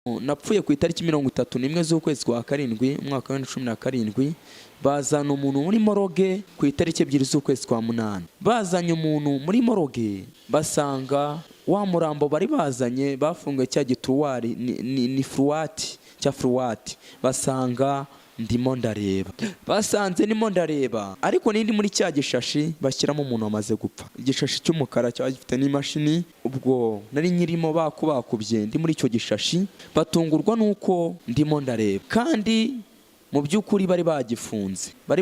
napfuye ku itariki 31 z'ukwezi kwa karindwi umwaka wa 2017. Bazana umuntu muri Moruge ku itariki 2 z'ukwezi kwa munani. Bazanye umuntu muri Moruge basanga wa murambo bari bazanye bafunga cya gituwari ni fruwati cya fruwati, basanga ndimo ndareba. Basanze ndimo ndareba ariko nindi muri cya gishashi bashyiramo umuntu wamaze gupfa. Igishashi cy'umukara cyaba gifite n'imashini. Ubwo nari nyirimo bakubye ndi muri icyo gishashi, batungurwa nuko ndimo ndareba. Kandi mu by'ukuri bari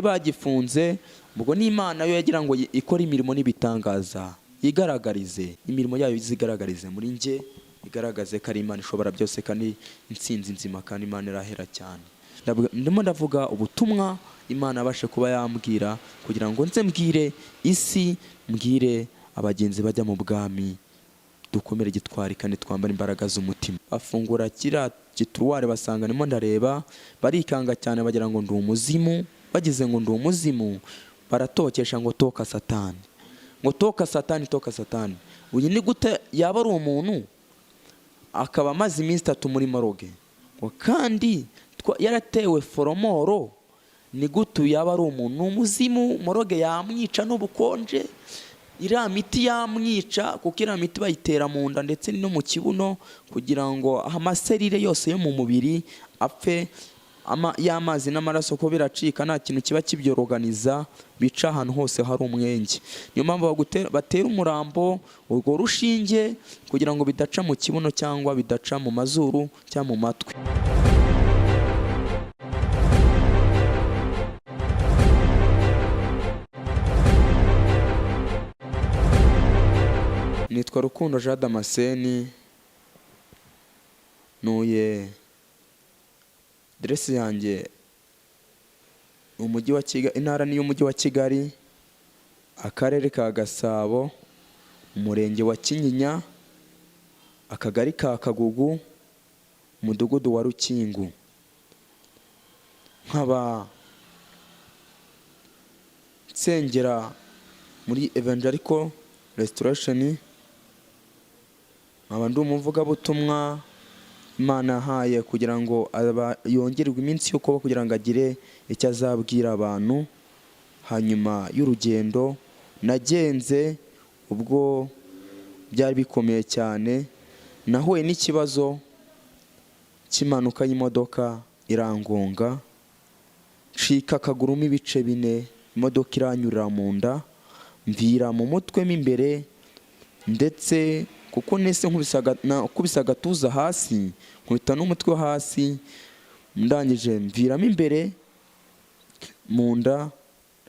bagifunze. Ubwo n'Imana yo yagira ngo ikora imirimo n'ibitangaza, igaragarize imirimo yayo, izigaragarize muri nge, igaragaze ko ari Imana ishobora byose kandi intsinzi nzima, kandi Imana irahera cyane. Ndimo ndavuga ubutumwa Imana abashe kuba yambwira kugira ngo nze mbwire isi, mbwire abagenzi bajya mu bwami, dukomere gitwari kandi twambara imbaraga z'umutima. Bafungura kira gituware basanga ndimo ndareba, barikanga cyane bagira ngo ndi umuzimu. Bagize ngo ndi umuzimu baratokesha ngo toka satani, ngo toka satani. Uyu ni gute yaba ari umuntu akaba amaze iminsi 3 muri Moruge, ngo kandi yaratewe foromoro? Ni gute yaba ari umuntu umuzimu? Moruge yamwica n'ubukonje, iriya miti yamwica, kuko iriya miti bayitera mu nda ndetse no mu kibuno kugira ngo amaserire yose yo mu mubiri apfe. Y'amazi n'amaraso ko biracika, nta kintu kiba kibyoroganiza, bica ahantu hose hari umwenge. Niyo mpamvu batera umurambo urwo rushinge kugira ngo bidaca mu kibuno cyangwa bidaca mu mazuru cyangwa mu matwi. Nitwa Rukundo Jean Damascene, nuye adresse yanjye umujyi wa Kigali, intara ni y'umujyi wa Kigali, akarere ka Gasabo, umurenge wa Kinyinya, akagari ka Kagugu, umudugudu wa Rukingu. Nkaba nsengera muri Evangelical Restoration, nkaba ndi umuvugabutumwa Imana yahaye kugira ngo yongererwe iminsi yo kuba, kugira ngo agire icyo azabwira abantu. Hanyuma y'urugendo nagenze, ubwo byari bikomeye cyane, nahuye n'ikibazo cy'impanuka y'imodoka irangonga, ncika akaguru ibice 4, imodoka iranyurira mu nda, mvira mu mutwe imbere, ndetse kuko nese nkubisa agatuza hasi, nkubita n'umutwe hasi, ndangije mviramo imbere mu nda,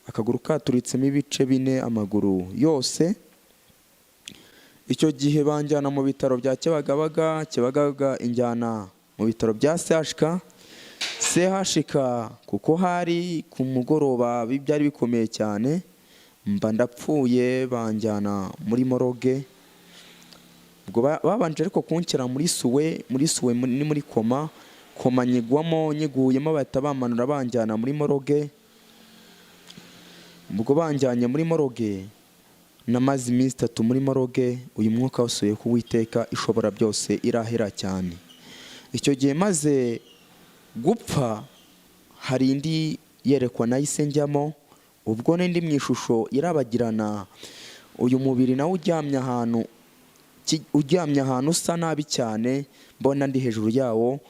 akaguru katuritsemo ibice 4, amaguru yose. Icyo gihe banjyana mu bitaro bya Kibagabaga, injyana mu bitaro bya CHK kuko hari ku mugoroba byari bikomeye cyane, mba ndapfuye. Banjyana muri Moruge, ubwo babanje ariko kunshyira muri suwe ni muri koma nyiguyemo, bahita bamanura banjyana muri Moruge. Ubwo banjyanye muri Moruge, namaze iminsi 3 muri Moruge. Uyu mwuka wasuye ku Uwiteka ishobora byose irahera cyane. Icyo gihe maze gupfa, hari indi yerekwa nahise njyamo, ubwo n'indi mu ishusho irabagirana. Uyu mubiri nawe uryamye ahantu usa nabi cyane, mbona ndi hejuru yawo.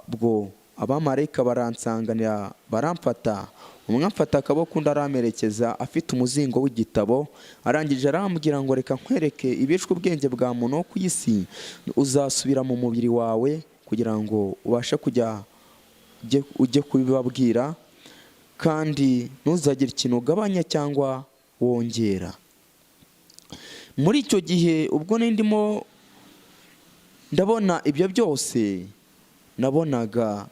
Ubwo abamarayika baransanganira, baramfata, umwe amfata akaboko, undi aramerekeza afite umuzingo w'igitabo. Arangije arambwira ngo reka nkwereke ibishwe ubwenge bwa muntu wo ku isi, uzasubira mu mubiri wawe kugira ngo ubashe ujye kubibabwira, kandi ntuzagire ikintu ugabanya cyangwa wongera. Muri icyo gihe ubwo ndimo ndabona ibyo byose, nabonaga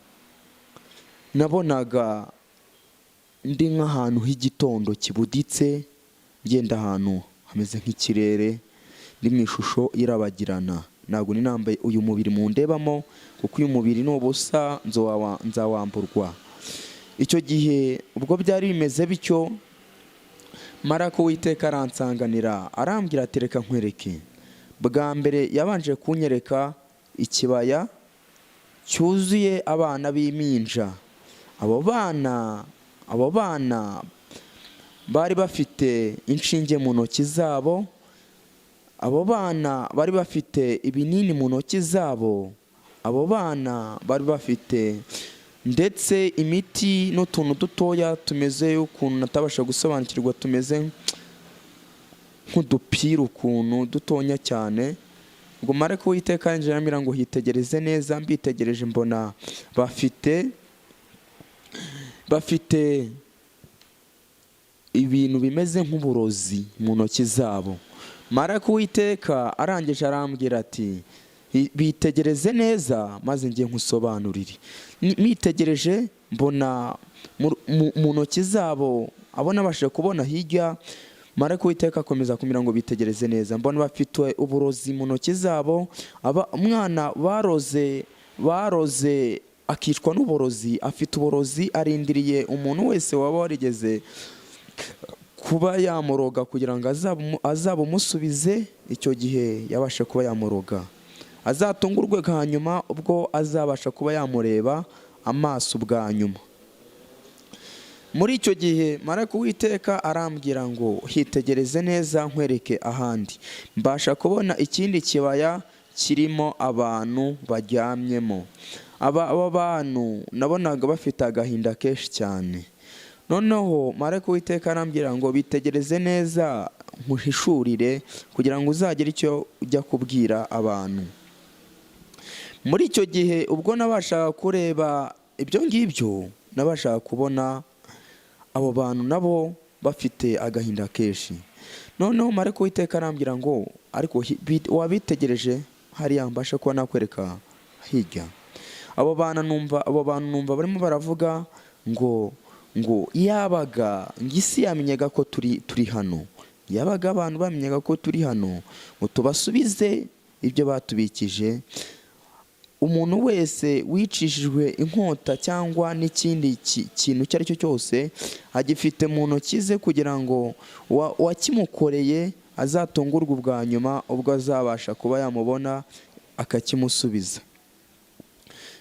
ndi nk'ahantu h'igitondo kibuditse, ngenda ahantu hameze nk'ikirere, ndi mu ishusho irabagirana. Ntabwo ni nambaye uyu mubiri mu ndebamo, kuko uyu mubiri ni ubusa, nzawamburwa. Icyo gihe ubwo byari bimeze bityo, Marako Uwiteka aransanganira, arambwira ati reka nkwereke. Bwa mbere yabanje kunyereka ikibaya cyuzuye abana b'impinja. Abo bana bari bafite inshinge mu ntoki zabo. Abo bana bari bafite ibinini mu ntoki zabo. Abo bana bari bafite ndetse imiti n'utuntu dutoya tumeze ukuntu natabasha gusobanukirwa, tumeze nk'udupira ukuntu dutonya cyane. Ngo marayika w'Uwiteka yinjira arambwira ngo hitegereze neza. Mbitegereje mbona bafite ibintu bimeze nk'uburozi mu ntoki zabo. Marayika w'Uwiteka arangije arambwira ati bitegereze neza maze ngiye nkusobanurire. Nitegereje mbona mu ntoki zabo, abo nabashije kubona hirya, Marayika w'Uwiteka akomeza kumbwira ngo bitegereze neza. Mbona bafite uburozi mu ntoki zabo. Umwana baroze akicwa n'uburozi, afite uburozi, arindiriye umuntu wese waba warigeze kuba yamuroga kugira ngo azabumusubize. Icyo gihe yabasha kuba yamuroga, azatungurwe hanyuma ubwo azabasha kuba yamureba amaso bwa nyuma. Muri icyo gihe Marayika w'Uwiteka arambwira ngo hitegereze neza nkwereke ahandi. Mbasha kubona ikindi kibaya kirimo abantu baryamyemo. Aba bantu nabonaga bafite agahinda kenshi cyane. Noneho Marayika w'Uwiteka arambwira ngo bitegereze neza nkuhishurire kugira ngo uzagire icyo ujya kubwira abantu. Muri icyo gihe ubwo nabashaga kureba ibyo ngibyo, nabashaga kubona abo bantu nabo bafite agahinda kenshi. Noneho Marayika w'Uwiteka arambwira ngo ariko wabitegereje hariya, mbasha kuba nakwereka hirya. Abo bantu numva barimo baravuga ngo yabaga isi yamenyaga ko turi hano, yabaga abantu bamenyaga ko turi hano, ngo tubasubize ibyo batubikije. Umuntu wese wicishijwe inkota cyangwa n'ikindi kintu icyo ari cyo cyose agifite mu ntoki ze, kugira ngo uwakimukoreye azatungurwe ubwa nyuma ubwo azabasha kuba yamubona akakimusubiza.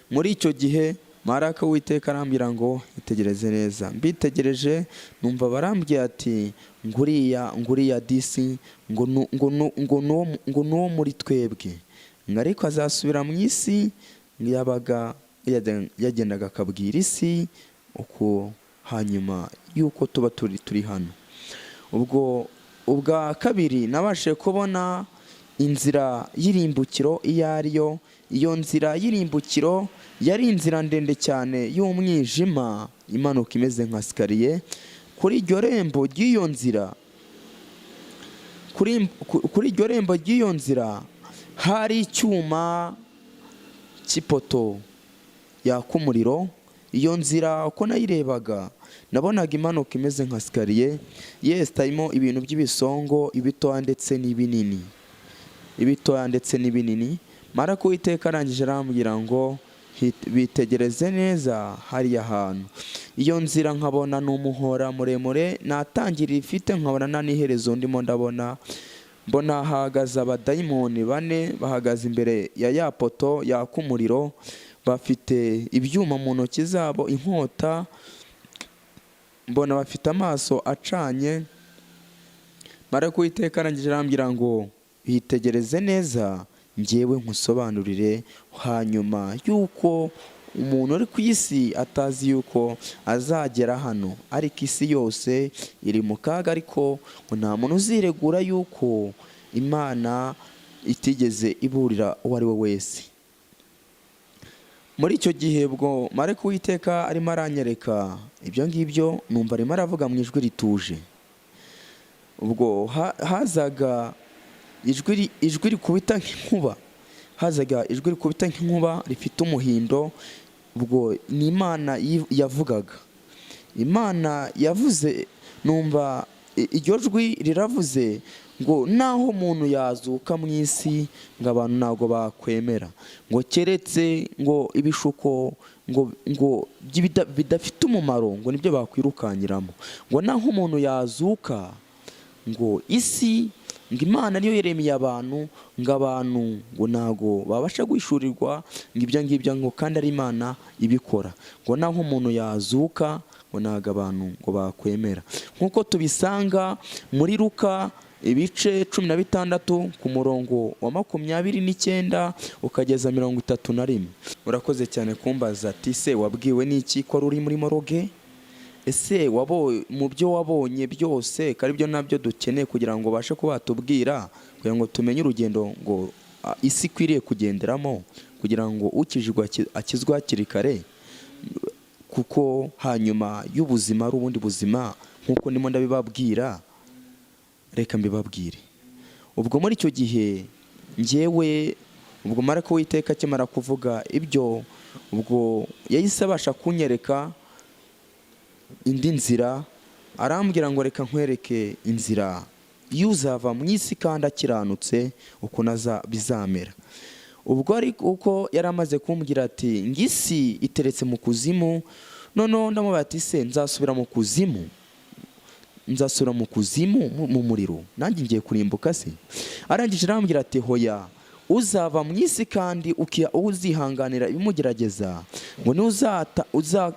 Muri icyo gihe Marayika w'Uwiteka arambwira ngo itegereze neza. Mbitegereje numva barambwiye ati nguriya disi ngo nuwo muri twebwe, ariko azasubira mu isi. Yabaga yagendaga akabwira isi uko hanyuma yuko tuba turi hano. Ubwa kabiri nabashije kubona inzira y'irimbukiro iyo ariyo. Iyo nzira y'irimbukiro yari inzira ndende cyane y'umwijima imanuka imeze nka sikariye. Kuri iryo rembo ry'iyo nzira hari icyuma cy'ipoto yaka umuriro. Iyo nzira uko nayirebaga nabonaga imanuka imeze nka sikariye. Harimo ibintu by'ibisongo, ibitoya ndetse n'ibinini. Marayika w'Uwiteka arangije arambwira ngo bitegereze neza hariya hantu. Iyo nzira nkabona ni umuhora muremure, natangirira ifite nkabona nta n'iherezo ndimo ndabona. Mbona hahagaze abadayimoni bane, bahagaze imbere ya poto yaka umuriro, bafite ibyuma mu ntoki zabo, inkota. Mbona bafite amaso acanye. Marayika w'Uwiteka arangije arambwira ngo bitegereze neza njyewe nkusobanurire, hanyuma yuko umuntu uri ku isi atazi yuko azagera hano, ariko isi yose iri mu kaga, ariko nta muntu uziregura yuko Imana itigeze iburira uwo ari we wese. Muri icyo gihe bwo Marayika w'Uwiteka arimo aranyereka ibyo ngibyo, numva arimo aravuga mu ijwi rituje. Ubwo hazaga ijwi rikubita nk'inkuba, rifite umuhindo. Ubwo ni Imana yavugaga. Imana yavuze, numva iryo jwi riravuze ngo naho umuntu yazuka mu isi ngo abantu ntabwo bakwemera, ngo keretse ngo ibishuko ngo bidafite umumaro ngo nibyo bakwirukanyiramo, ngo naho umuntu yazuka ngo isi ngo Imana niyo yaremeye abantu, ngo abantu ngo ntago babasha guhishurirwa ngo ibyo ngibyo, ngo kandi ari Imana ibikora, ngo naho umuntu yazuka ngo ntago abantu ngo bakwemera, nk'uko tubisanga muri Luka ibice 16 ku murongo wa 29 ukageza 31. Urakoze cyane kumbaza ati se wabwiwe n'iki ko ruri muri Moruge? Ese mu byo wabonye byose kari byo nabyo dukeneye kugira ngo bashe kuba batubwira, kugira ngo tumenye urugendo ngo isi ikwiriye kugenderamo, kugira ngo ukijijwe akizwe hakiri kare, kuko hanyuma y'ubuzima ari ubundi buzima nk'uko ndimo ndabibabwira. Reka mbibabwire. Ubwo muri icyo gihe njyewe, ubwo marako w'Iteka akimara kuvuga ibyo, ubwo yahise abasha kunyereka indi nzira, arambwira ngo reka nkwereke inzira y'uzava mu isi kandi akiranutse uko bizamera. Ubwo ari uko yari amaze kumbwira ati ngisi iteretse mu kuzimu, noneho ndamubwira ati se nzasubira mu kuzimu? Nzasura mu kuzimu mu muriro, nanjye ngiye kurimbuka se? Arangije arambwira ati hoya, uzava mu isi kandi uzihanganira ibimugerageza, ngo ni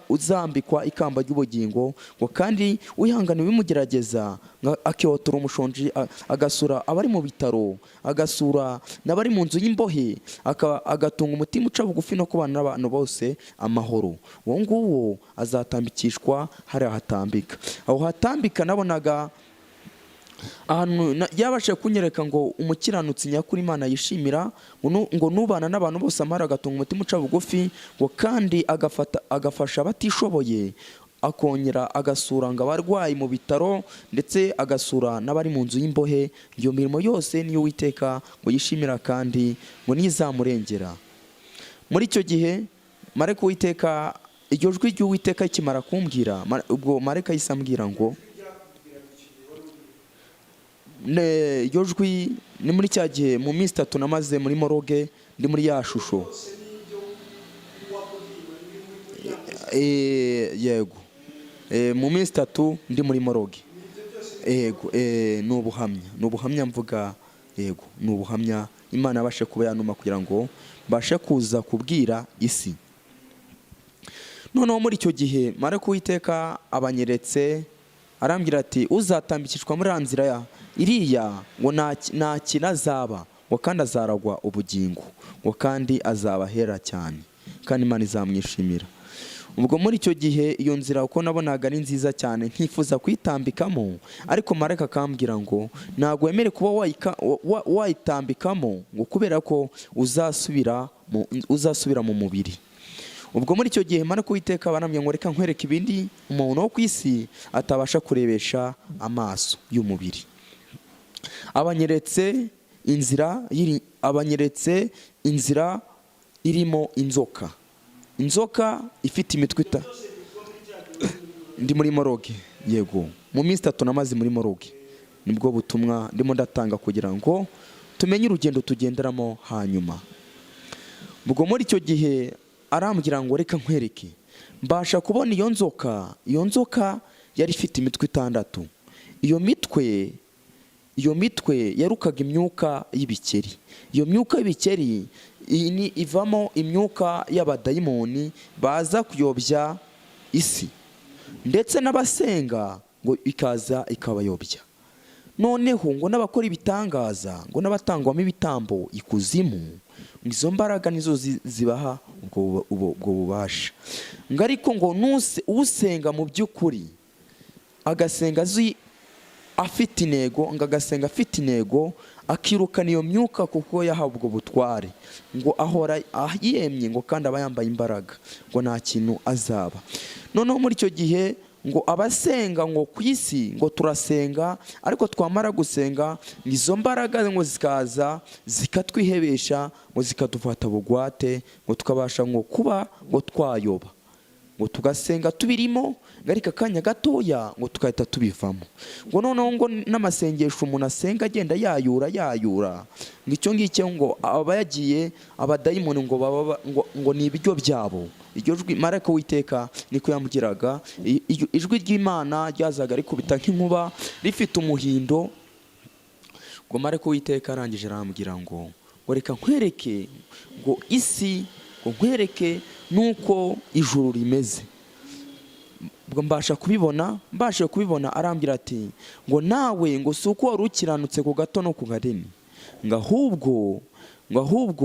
uzambikwa ikamba ry'ubugingo, ngo kandi wihanganira ibimugerageza akihotora umushonji, agasura abari mu bitaro, agasura n'abari mu nzu y'imbohe, agatunga umutima uca bugufi no kubana n'abantu bose amahoro. Uwo nguwo azatambikishwa hariya hatambika. Aho hatambika nabonaga ahantu yabashe kunyereka ngo umukiranutsi nyakuri Imana yishimira, ngo nubana n'abantu bose amahoro, agatunga umutima uca bugufi, ngo kandi agafasha abatishoboye, akongera agasura ngo abarwayi mu bitaro, ndetse agasura n'abari mu nzu y'imbohe. Iyo mirimo yose niyo Uwiteka ngo yishimira kandi ngo nizamurengera. Muri icyo gihe marayika w'Uwiteka, iryo jwi ry'Uwiteka ikimara kumbwira, ubwo marayika yahise ambwira ngo iryo jwi ni muri cya gihe mu minsi 3 namaze muri Moruge ndi muri ya shusho. Yego, mu minsi 3 ndi muri Moruge. Yego, ni ubuhamya mvuga. Yego, ni ubuhamya Imana yabashe kuba yanuma kugira ngo mbashe kuza kubwira isi. Noneho muri icyo gihe marayika w'Iteka abanyeretse, arambwira ati uzatambikishwa muri nzira ya iriya, ngo nta kinazaba, ngo kandi azaragwa ubugingo, ngo kandi azaba hera cyane, kandi Imana izamwishimira. Ubwo muri icyo gihe iyo nzira uko nabonaga ari nziza cyane, nkifuza kuyitambikamo, ariko marayika akambwira ngo ntabwo wemere kuba wayitambikamo, ngo kubera ko uzasubira mu mubiri. Ubwo muri icyo gihe marayika w'Iteka barambwira ngo reka nkwereke ibindi umuntu wo ku isi atabasha kurebesha amaso y'umubiri. Abanyeretse inzira irimo inzoka ifite imitwe ndi muri Moruge. Yego, mu minsi 3 namaze muri Moruge, nibwo butumwa ndimo ndatanga kugira ngo tumenye urugendo tugenderamo hanyuma. Ubwo muri icyo gihe arambwira ngo reka nkwereke, mbasha kubona iyo nzoka yari ifite imitwe 6. Iyo mitwe yarukaga imyuka y'ibikeri. Iyo myuka y'ibikeri ivamo imyuka y'abadayimoni baza kuyobya isi, ndetse n'abasenga ngo ikaza ikabayobya. Noneho ngo n'abakora ibitangaza, ngo n'abatangwamo ibitambo ikuzimu, izo mbaraga nizo zibaha ubwo bubasha. Ngo ariko ngo usenga mu by'ukuri, agasenga afite intego, ngo agasenga afite intego, akirukana iyo myuka kuko yahawe ubwo butware, ngo ahora yemye, ngo kandi aba yambaye imbaraga, ngo nta kintu azaba. Noneho muri icyo gihe ngo abasenga ngo ku isi ngo turasenga, ariko twamara gusenga izo mbaraga ngo zikaza zikatwihebesha, ngo zikadufata bugwate, ngo tukabasha ngo kuba ngo twayoba, ngo tugasenga tubirimo, ariko akanya gatoya ngo tukahita tubivamo. Ngo noneho ngo n'amasengesho umuntu asenga agenda yayura, ngo icyo ngicyo ngo aba yagiye abadayimoni ngo ni ibiryo byabo. Iryo jwi marayika w'Iteka niko yamugiraga, ijwi ry'Imana ryazaga rikubita nk'inkuba, rifite umuhindo, ngo marayika w'Uwiteka arangije arambwira ngo reka nkwereke ngo isi, ngo nkwereke nuko ijuru rimeze. Ubwo mbasha kubibona arambwira ati ngo nawe ngo si uko wari ukiranutse ku gato no ku kanini, ngo ahubwo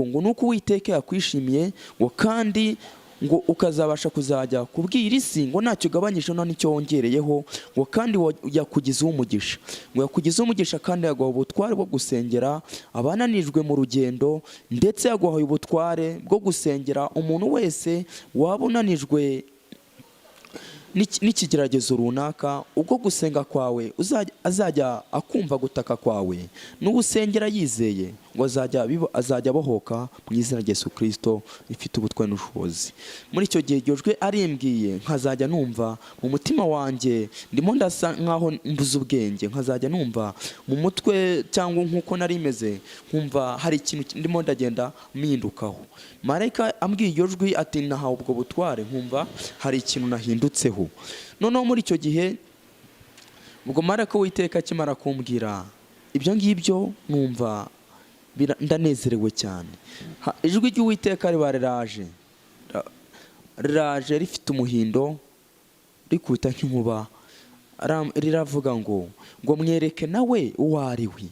ngo nuko Uwiteka yakwishimiye, ngo kandi ngo ukazabasha kuzajya kubwira isi ngo ntacyo ugabanyije nta n'icyo wongereyeho, ngo kandi yakugizeho umugisha, ngo yakugizeho umugisha kandi yaguha ubutware bwo gusengera abananijwe mu rugendo, ndetse yaguhaye ubutware bwo gusengera umuntu wese waba unanijwe n'ikigeragezo runaka. Ubwo gusenga kwawe azajya akumva gutaka kwawe, n'ubusengera yizeye ngo azajya abohoka mu izina rya Yesu Kristo rifite ubutware n'ubushobozi. Muri icyo gihe iryo jwi arimbwiye, nkazajya numva mu mutima wanjye ndimo ndasa nkaho mbuze ubwenge, nkazajya numva mu mutwe cyangwa nk'uko nari meze, nkumva hari ikintu ndimo ndagenda mpindukaho. Marayika ambwiye iryo jwi ati nahawe ubwo butware, nkumva hari ikintu nahindutseho. Noneho muri icyo gihe ubwo marayika w'Uwiteka akimara kumbwira ibyo ngibyo, numva ndanezerewe cyane. Ijwi ry'Uwiteka riba riraje rifite umuhindo, rikubita nk'inkuba, riravuga ngo mwereke nawe uwo ari we,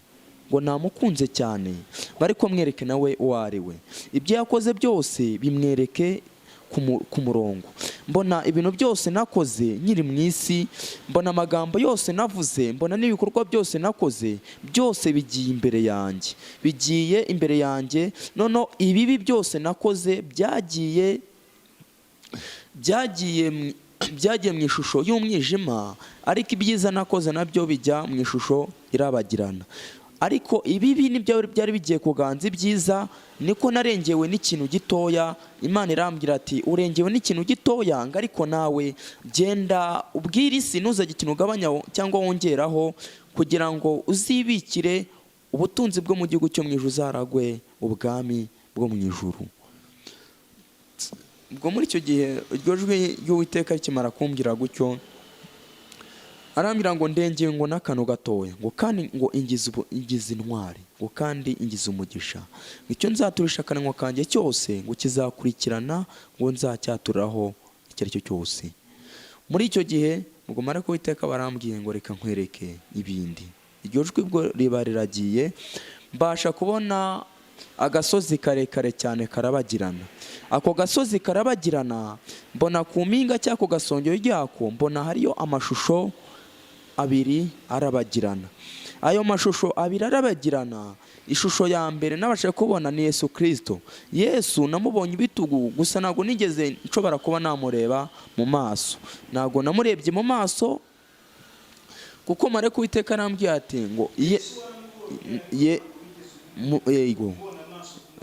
ngo namukunze cyane, ariko mwereke nawe uwo ari we, ibyo yakoze byose bimwereke ku murongo. Mbona ibintu byose nakoze nkiri mu isi, mbona amagambo yose navuze, mbona n'ibikorwa byose nakoze, byose bigiye imbere yanjye. Noneho ibibi byose nakoze byagiye mu ishusho y'umwijima, ariko ibyiza nakoze nabyo bijya mu ishusho irabagirana. Ariko ibibi nibyo byari bigiye kuganza ibyiza, niko narengewe n'ikintu gitoya. Imana irambwira ati urengewe n'ikintu gitoya, ngo ariko nawe genda ubwire isi, ntuzajye ikintu ugabanya cyangwa wongeraho, kugira ngo uzibikire ubutunzi bwo mu gihugu cyo mu ijuru, uzaragwe ubwami bwo mu ijuru. Ubwo muri icyo gihe iryo jwi ry'Uwiteka rikimara kumbwira gutyo, arambwira ngo ndengeye ngo n'akantu gatoya, ngo kandi ngo ingize intwari, ngo kandi ingize umugisha, icyo nzaturisha akanwa kanjye cyose ngo kizakurikirana, ngo nzacyaturaho icyo ari cyo cyose. Muri icyo gihe ubwo marayika w'Uwiteka barambwiye ngo reka nkwereke ibindi. Iryo jwi bwo riba riragiye, mbasha kubona agasozi karekare cyane karabagirana. Ako gasozi karabagirana, mbona ku mpinga cy'ako gasongero ryako, mbona hariyo amashusho abiri arabagirana. Ayo mashusho abiri arabagirana, ishusho ya mbere nabasha kubona ni Yesu Kristo. Yesu namubonye ibitugu gusa, ntabwo nigeze nshobora kuba namureba mu maso, ntabwo namurebye mu maso, kuko marayika w'Uwiteka arambwiye ati ngo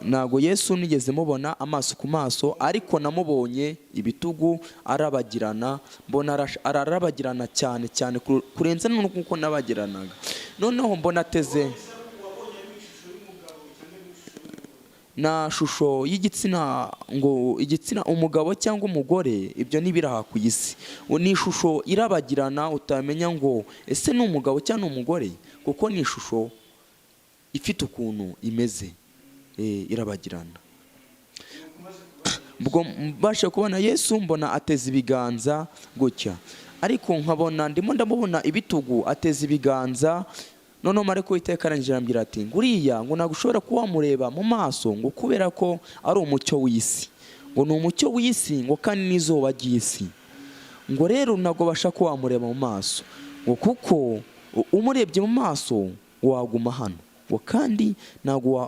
ntabwo Yesu nigeze mubona amaso ku maso, ariko namubonye ibitugu arabagirana, mbona ararabagirana cyane cyane kurenza n'uko nabagiranaga. Noneho mbona ateze na shusho y'igitsina, ngo igitsina umugabo cyangwa umugore, ibyo nibiraha ku isi. Ni ishusho irabagirana, utamenya ngo ese ni umugabo cyangwa umugore, kuko ni ishusho ifite ukuntu imeze, irabagirana. Ubwo mbashe kubona Yesu, mbona ateze ibiganza gutya, ariko nkabona ndimo ndamubona ibitugu ateze ibiganza. Noneho marayika w'Uwiteka arangije arambwira ati nguriya ngo ntabwo ushobora kuba wamureba mu maso, ngo kubera ko ari umucyo w'isi, ngo ni umucyo w'isi, ngo kandi n'izuba ry'isi, ngo rero ntabwo basha kuba wamureba mu maso, ngo kuko umurebye mu maso waguma hano, ngo kandi ntabwo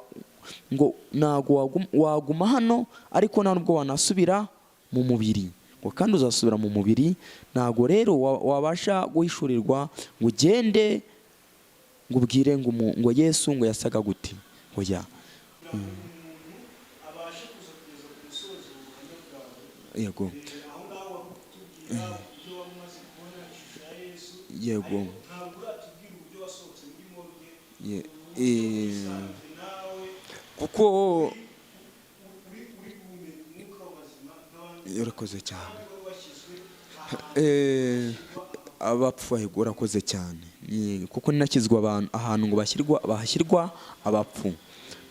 waguma hano, ariko nta nubwo wanasubira mu mubiri, ngo kandi uzasubira mu mubiri. Ntabwo rero wabasha guhishurirwa ngo ugende ngo ubwire ngo Yesu ngo yasaga gute. Oya, yego yego kuko yarakoze cyane, abapfuye urakoze cyane. kuko ninakizwa abantu ahantu ngo bahashyirwa abapfu,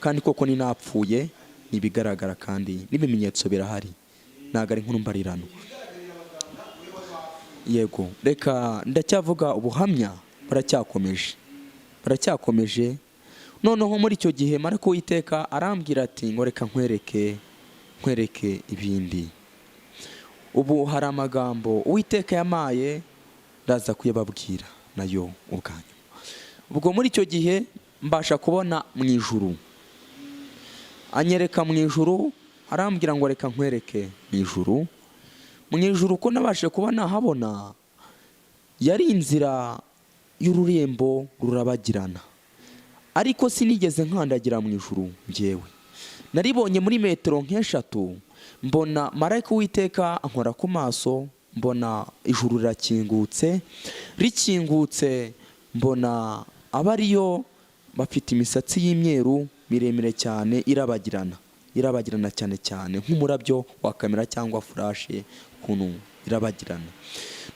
kandi koko ninapfuye nibigaragara kandi n'ibimenyetso birahari, ntabwo ari inkuru mbarirano. Yego, reka ndacyavuga ubuhamya, baracyakomeje. Noneho muri icyo gihe marayika w'Uwiteka arambwira ati ngo reka nkwereke ibindi. Ubu hari amagambo Uwiteka yampaye, ndaza kuyababwira nayo ubwanyu. Ubwo muri icyo gihe mbasha kubona mu ijuru, anyereka mu ijuru, arambwira ngo reka nkwereke mu ijuru. Mu ijuru ko nabashe kuba nahabona, yari inzira y'ururembo rurabagirana, ariko sinigeze nkandagira mu ijuru njyewe. Naribonye muri metero nk'eshatu, mbona marayika w'Uwiteka ankora ku maso, mbona ijuru rikingutse, mbona abariyo bafite imisatsi y'imyeru miremire cyane irabagirana cyane nk'umurabyo wa kamera cyangwa furashe, ukuntu irabagirana.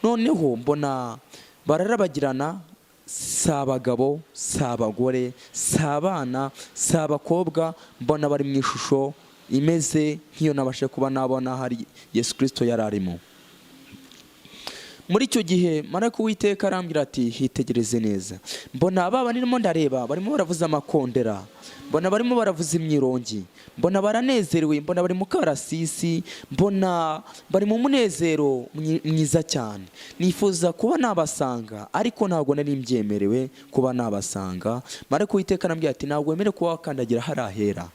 Noneho mbona bararabagirana, si abagabo, si abagore, si abana, si abakobwa, mbona bari mu ishusho imeze nk'iyo nabashe kuba nabona hari Yesu Kristo yari arimo. Muri icyo gihe marayika w'Uwiteka arambwira ati hitegereze neza. Mbona baba nirimo ndareba barimo baravuza amakondera, mbona barimo baravuza imyirongi, mbona baranezerewe, mbona bari mu karasisi, mbona bari mu munezero mwiza cyane. Nifuza kuba nabasanga, ariko ntabwo nari mbyemerewe kuba nabasanga. Marayika w'Uwiteka arambwira ati ntabwo wemerewe kuba wakandagira hari ahera,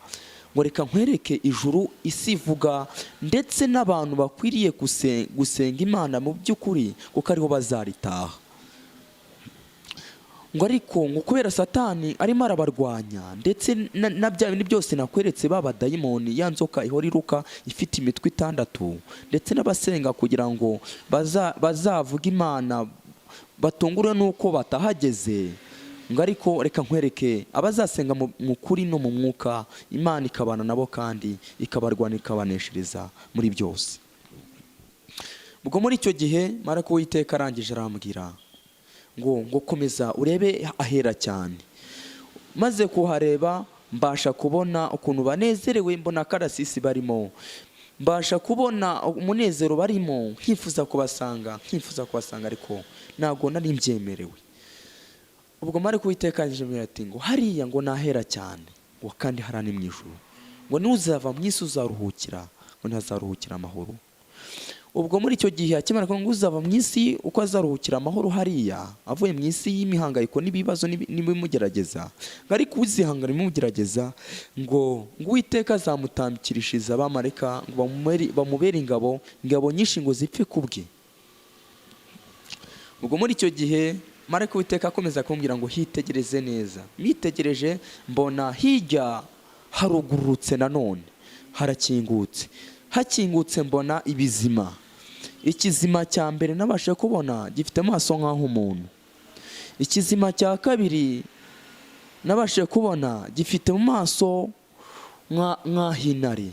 ngo reka nkwereke ijuru isi ivuga, ndetse n'abantu bakwiriye gusenga Imana mu by'ukuri, kuko ariho bazaritaha. Ngo ariko ngo kubera Satani arimo arabarwanya, ndetse na bya bindi byose nakweretse b'abadayimoni, ya nzoka ihora iruka ifite imitwe 6, ndetse n'abasenga kugira ngo bazavuga Imana batungurwe n'uko batahageze. Ngo ariko reka nkwereke abazasenga mu kuri no mu mwuka, Imana ikabana nabo kandi ikabarwana ikabaneshereza muri byose. Ubwo muri icyo gihe marayika w'Uwiteka arangije arambwira ngo komeza urebe ahera cyane. Maze kuhareba mbasha kubona ukuntu banezerewe, mbona karasisi barimo, mbasha kubona umunezero barimo, nkifuza kubasanga ariko ntabwo nari mbyemerewe. Ubwo marayika w'Uwiteka arambwira ati ngo hariya ngo nahera cyane, ngo kandi harani mu ijuru, ngo nuzava mu isi uzaruhukira, ngo ntazaruhukira amahoro. Ubwo muri icyo gihe akimara ko ngo uzava mu isi uko azaruhukira amahoro hariya, avuye mu isi y'imihangayiko n'ibibazo n'ibimugerageza, ariko uzihangana ibimugerageza, ngo Uwiteka azamutambikirishiriza abamarayika ngo bamubere ingabo nyinshi ngo zipfe kubwe. Ubwo muri icyo gihe marayika w'Uwiteka akomeza kumbwira ngo hitegereze neza. Mwitegereje mbona hirya harugurutse, nanone hakingutse mbona ibizima. Ikizima cya mbere nabashe kubona gifite amaso nk'aho umuntu. Ikizima cya kabiri nabashe kubona gifite mu maso nk'ah'intare.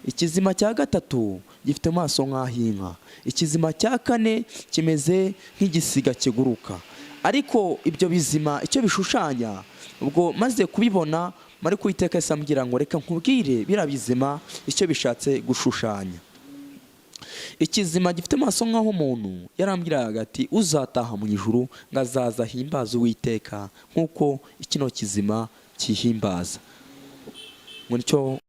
Ikizima cya gatatu gifite amaso nk'ah'inka. Ikizima cya kane kimeze nk'igisiga kiguruka. Ariko ibyo bizima icyo bishushanya, ubwo maze kubibona marayika w'Uwiteka yahise ambwira ngo reka nkubwire biriya bizima icyo bishatse gushushanya. Ikizima gifite amaso nk'aho umuntu yarambwiraga ati uzataha mu ijuru ngo azaza ahimbaza Uwiteka nk'uko kino kizima kihimbaza. Ngo nicyo